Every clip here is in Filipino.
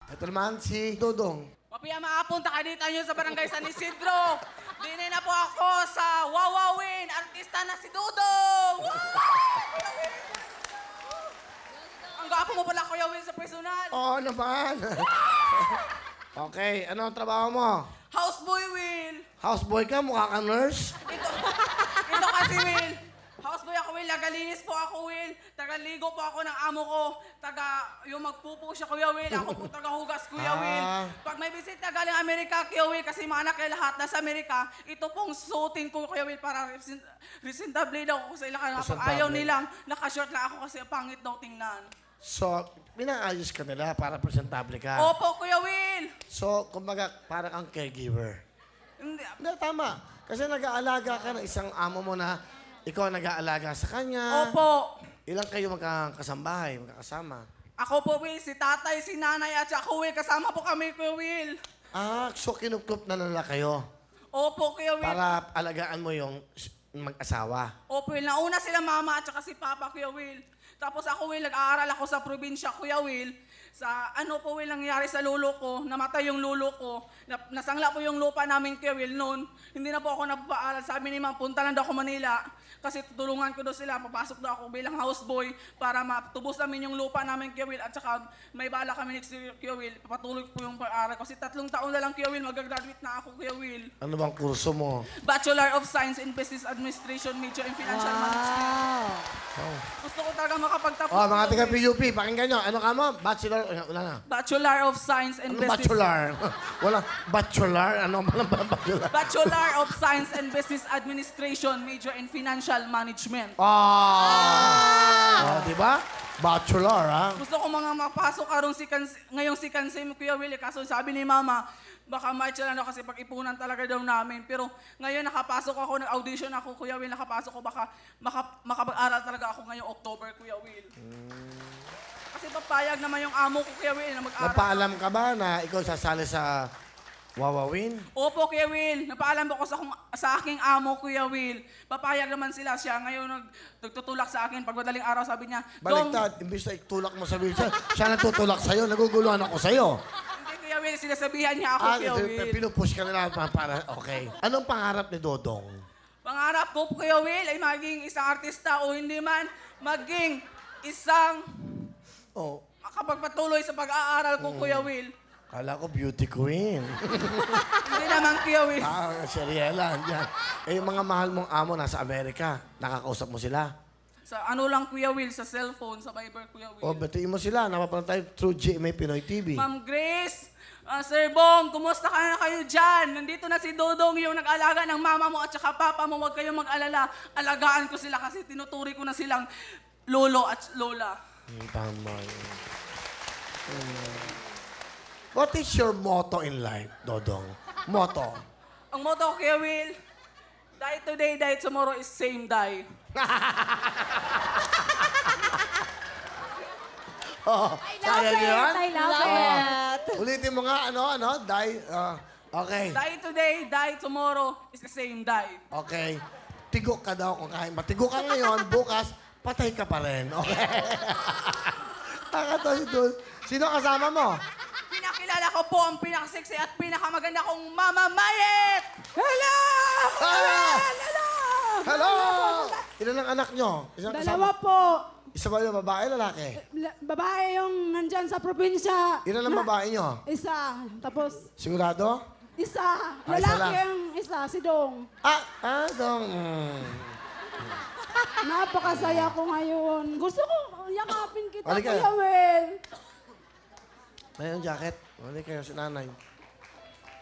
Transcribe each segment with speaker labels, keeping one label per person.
Speaker 1: Ito naman si Dodong.
Speaker 2: Papiya maapunta ka dito nyo sa barangay San Isidro. Dini na po ako sa Wawawin. Artista na si Dudong. Ang gwapo mo pala, Kuya Will, sa personal.
Speaker 1: Oo naman. Okay, ano ang trabaho mo?
Speaker 2: Houseboy, Will.
Speaker 1: Houseboy ka? Mukha ka nurse?
Speaker 2: Ito kasi, Will. Houseboy ako, Will. Tagalinis po ako, Will. Tagaligo po ako ng amo ko. Yung magpupo siya, Kuya Will. Ako po tagahugas, Kuya Will. Pag may bisita galing Amerika, Kuya Will, kasi mga anak kay lahat nasa Amerika, ito pong suotin ko, Kuya Will, para presentable daw ako sa ilang pag ayaw nilang nakashort lang ako kasi pangit daw tingnan.
Speaker 1: So, pinaayos ka nila para presentable ka.
Speaker 2: Opo, Kuya Will.
Speaker 1: So, kumbaga, parang kang caregiver.
Speaker 2: Hindi,
Speaker 1: Hindi, tama. Kasi nag-aalaga ka ng isang amo mo na ikaw nag-aalaga sa kanya.
Speaker 2: Opo.
Speaker 1: Ilang kayo magkakasambahay, magkakasama?
Speaker 2: Ako po, Will, si tatay, si nanay, at siya ako, Will. Kasama po kami, Kuya Will.
Speaker 1: So kinukup na nila kayo
Speaker 2: Opo, Kuya Will.
Speaker 1: para alagaan mo yung mag-asawa.
Speaker 2: Opo, Will. Nauna sila mama at saka si papa, Kuya Will. Tapos ako, Will, nag-aaral ako sa probinsya, Kuya Will. Sa ano po, Will, nangyari sa lolo ko. Namatay yung lolo ko. Nasangla po yung lupa namin, Kuya Will, noon. Hindi na po ako nagpaaral. Sabi ni ma'am, punta lang daw ako Manila. Kasi tutulungan ko daw sila. Papasok daw ako bilang houseboy para matubos namin yung lupa namin, Kuya Will. At saka may bala kami next year, Kuya Will. Papatuloy ko yung pag-aaral. Kasi 3 taon na lang, Kuya Will. Mag-graduate na ako, Kuya Will.
Speaker 1: Ano bang kurso mo?
Speaker 2: Bachelor of Science in Business Administration, major in Financial Management. Gusto ko talaga makapagtapos.
Speaker 1: Oh, mga
Speaker 2: Kuya
Speaker 1: taga
Speaker 2: Will.
Speaker 1: PUP, pakinggan nyo. Ano ka mo? Bachelor? Wala na.
Speaker 2: Bachelor of Science and
Speaker 1: Anong
Speaker 2: Business.
Speaker 1: bachelor? Wala. Bachelor? Ano ba lang bachelor?
Speaker 2: Bachelor of Science and Business Administration, major in Financial Management.
Speaker 1: Oh, di ba? Bachelor, ha?
Speaker 2: Gusto ko mga mapasok karon ngayong si Kansim, Kuya Willie. Kaso sabi ni Mama, baka March lang daw kasi pag-ipunan talaga daw namin. Pero ngayon nakapasok ako, nag-audition ako, Kuya Will. Nakapasok ko, baka makapag-aral talaga ako ngayong October, Kuya Will. Kasi papayag naman yung amo ko, Kuya Will, na mag-aral.
Speaker 1: Napaalam ka ba na ikaw sasali sa Wawawin?
Speaker 2: Opo, Kuya Will. Napaalam ako sa aking amo, Kuya Will. Papayag naman sila siya. Ngayon nagtutulak sa akin. Pag madaling araw, sabi niya, Dong,
Speaker 1: Baliktad, imbis na itulak mo sa wheelchair, siya nagtutulak sa'yo, naguguluhan ako sa'yo.
Speaker 2: hindi, Kuya Will, sinasabihan niya ako, Kuya Will.
Speaker 1: Pinupush ka nila para, okay. Anong pangarap ni Dodong?
Speaker 2: Pangarap ko, Kuya Will, ay maging isang artista o hindi man, maging isang
Speaker 1: Oh,
Speaker 2: makapagpatuloy sa pag-aaral ko, Kuya Will.
Speaker 1: kala ko beauty queen.
Speaker 2: Hindi naman, Kuya Will.
Speaker 1: Seriela, yan. Eh, yung mga mahal mong amo nasa Amerika, nakakausap mo sila.
Speaker 2: Sa ano lang, Kuya Will, sa cellphone, sa Viber, Kuya Will.
Speaker 1: O, batiin mo sila. Napapanood tayo through GMA Pinoy TV.
Speaker 2: Ma'am Grace, Sir Bong, kumusta ka na kayo dyan? Nandito na si Dodong, yung nag-alaga ng mama mo at saka papa mo. Huwag kayong mag-alala. Alagaan ko sila kasi tinuturi ko na silang lolo at lola.
Speaker 1: Tama yun. What is your motto in life, Dodong? Motto?
Speaker 2: Ang motto ko, Kuya Will, die today, die tomorrow is same die.
Speaker 1: Oh, kaya niyo yan?
Speaker 3: I love it.
Speaker 1: Ulitin mo nga, die. Okay.
Speaker 2: Die today, die tomorrow is the same die.
Speaker 1: Okay. Tigok ka daw kung kaya. Matigok ka ngayon, bukas, patay ka pa rin. Okay? Nakatayo doon. Sino kasama mo?
Speaker 2: Pinakilala ko po ang pinakaseksi at pinakamaganda kong Mama Mayet! Hello!
Speaker 1: Ah!
Speaker 2: Hello!
Speaker 1: Hello! Ilan ang anak nyo? Isang
Speaker 3: Dalawa
Speaker 1: kasama?
Speaker 3: po.
Speaker 1: Isa ba yung babae, lalaki?
Speaker 3: Babae yung nandyan sa probinsya.
Speaker 1: Ilan ang babae nyo?
Speaker 3: Isa. Tapos,
Speaker 1: Sigurado?
Speaker 3: isa.
Speaker 1: Ay, isa
Speaker 3: Lalaki
Speaker 1: lang.
Speaker 3: yung isa, si Dong.
Speaker 1: Dong.
Speaker 3: Napakasaya ko ngayon. Gusto ko yakapin kita,
Speaker 1: Halika.
Speaker 3: Kuya Will.
Speaker 1: May jacket. Wala kayo si nanay.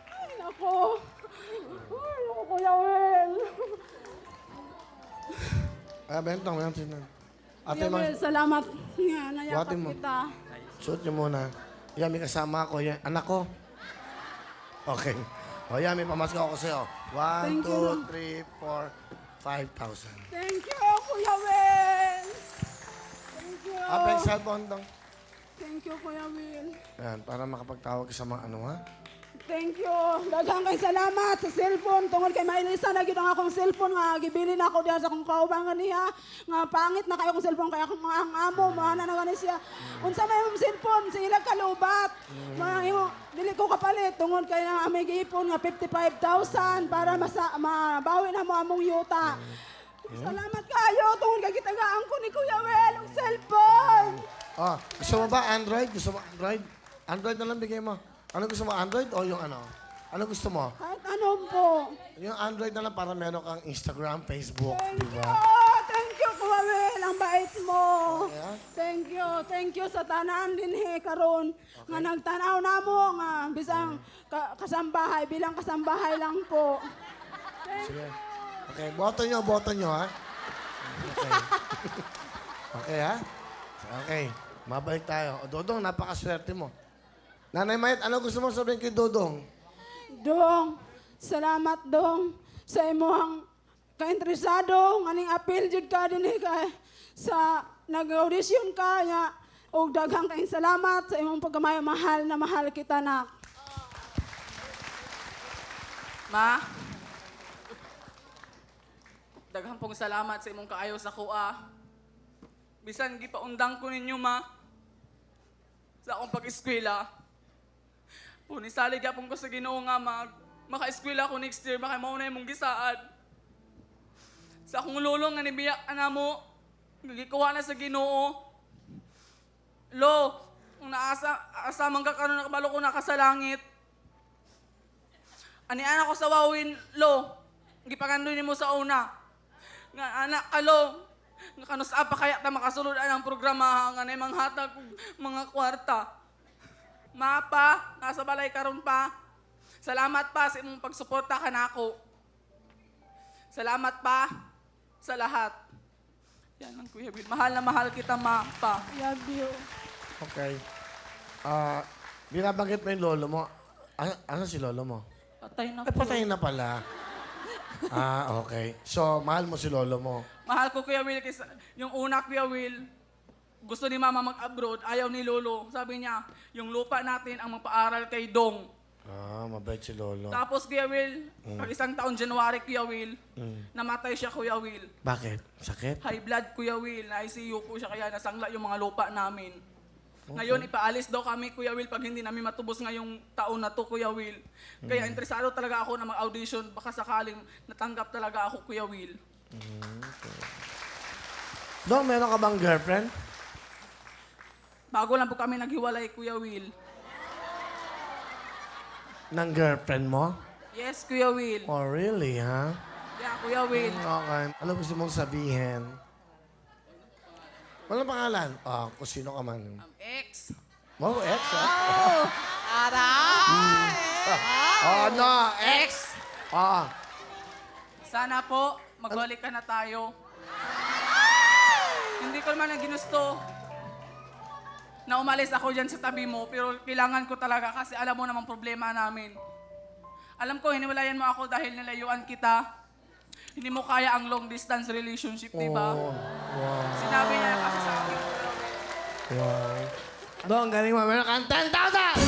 Speaker 3: Ay, nako. Ay, nako, Kuya Will.
Speaker 1: Bentong, meron si nanay. Ate,
Speaker 3: Kuya Will, salamat nga.
Speaker 1: Buhatin
Speaker 3: Nayakap
Speaker 1: mo.
Speaker 3: kita.
Speaker 1: Suot niyo muna. Yan, may kasama ako. Yan, anak ko. Okay. O yan, may pamasko ako sa'yo. 1,
Speaker 3: Thank
Speaker 1: 2, 3, 4, 5,000.
Speaker 3: Thank you, Kuya Will. Thank you.
Speaker 1: Apeng cellphone dong.
Speaker 3: Thank you, Kuya Will.
Speaker 1: Yan, para makapagtawag ka sa mga ano, ha?
Speaker 3: Thank you. Daghang kay salamat sa cellphone. Tungod kay Mailisa na gyud ang akong cellphone nga gibili na ako diha sa akong kaubangan niya. Nga pangit na kayo akong cellphone kaya akong ang amo mahana na gani siya. Unsa may mong cellphone sa ilang kalubat. Mga palit tungod kay na amig ipon nga 55,000 para mabawi na mo among yuta. Salamat kayo tungod kay gitagaan ko ni Kuya Will ang cellphone.
Speaker 1: Oh, gusto mo ba Android? Gusto mo Android? Android na lang bigay mo. Ano gusto mo, Android o yung ano? Ano gusto mo?
Speaker 3: Kahit ano po.
Speaker 1: Yung Android na lang para meron kang Instagram, Facebook, di
Speaker 3: Thank you.
Speaker 1: ba?
Speaker 3: Thank you, Kuya Will. Ang bait mo.
Speaker 1: Yeah.
Speaker 3: Thank you. Thank you sa tanan din karon nga nagtanaw na mo nga bisang kasambahay bilang kasambahay lang po. Thank
Speaker 1: Sige. Okay, boto nyo, ha? Okay. Okay, ha? Okay, mabalik tayo. O, Dodong, napakaswerte mo. Nanay Mayet, ano gusto mo sabihin kay Dodong?
Speaker 3: Dong, salamat dong sa imong kainteresado nga ning appeal jud ka dinhi kay sa nag-audition ka nya og daghang kayong salamat sa imong pagkamayo mahal na mahal kita nak.
Speaker 2: Ma, daghang pong salamat sa imong kaayo sa kuha. Bisan gipaundang ko ninyo, ma, sa akong pag-eskwela. Punisalig yapon ko sa Ginoo nga maka-eskwela ko next year, maka mauna imong gisaad. Sa akong lulong nga nibiyak ana mo, gikuha na sa Ginoo. Lo, kung asa man ka karon nakabalo ko na sa langit. Ani anak ko sa wawin, lo, gipakandoy nimo sa una. Nga anak ka, lo, nga kanus pa kaya ta makasulod ang programa nga na manghatag og mga kwarta. Mapa, nasa balay karon pa. Salamat pa sa imong pagsuporta kanako. Salamat pa sa lahat. Yan lang, Kuya Will. Mahal na mahal kita, Mapa.
Speaker 3: Love you.
Speaker 1: Okay. Binabanggit mo yung lolo mo. Ano si lolo mo?
Speaker 2: Patay na
Speaker 1: Ay,
Speaker 2: po.
Speaker 1: patay na pala. Okay. So, mahal mo si lolo mo.
Speaker 2: Mahal ko, Kuya Will. Kasi yung una, Kuya Will, gusto ni Mama mag-abroad, ayaw ni Lolo. Sabi niya, yung lupa natin ang magpaaral kay Dong.
Speaker 1: Mabait si lolo.
Speaker 2: Tapos, Kuya Will, pag isang taon, January, Kuya Will, namatay siya, Kuya Will.
Speaker 1: Bakit? Sakit?
Speaker 2: High blood, Kuya Will. Na-ICU po siya, kaya nasangla yung mga lupa namin. Ngayon, ipaalis daw kami, Kuya Will, pag hindi namin matubos ngayong taon na to, Kuya Will. Kaya interesado talaga ako na mag-audition. Baka sakaling natanggap talaga ako, Kuya Will.
Speaker 1: Dong, meron ka bang girlfriend?
Speaker 2: Bago lang po kami naghiwalay, Kuya Will.
Speaker 1: Ng girlfriend mo?
Speaker 2: Yes, Kuya Will.
Speaker 1: Oh, really, ha?
Speaker 2: Yeah, Kuya Will.
Speaker 1: Okay. Ano gusto mong sabihin? Walang pangalan? Kung sino ka man.
Speaker 2: Ex.
Speaker 1: Oh, ex, ha?
Speaker 4: Aray!
Speaker 1: No, ex!
Speaker 2: Sana po, magbalik ka na tayo. Hindi ko naman ang ginusto na umalis ako dyan sa tabi mo, pero kailangan ko talaga kasi alam mo namang problema namin. Alam ko, hiniwalayan mo ako dahil nilayuan kita. Hindi mo kaya ang long distance relationship, di ba?
Speaker 1: Oh, wow.
Speaker 2: Sinabi niya kasi sa akin.
Speaker 1: Wow. Dong, galing mo. Meron kang 10,000!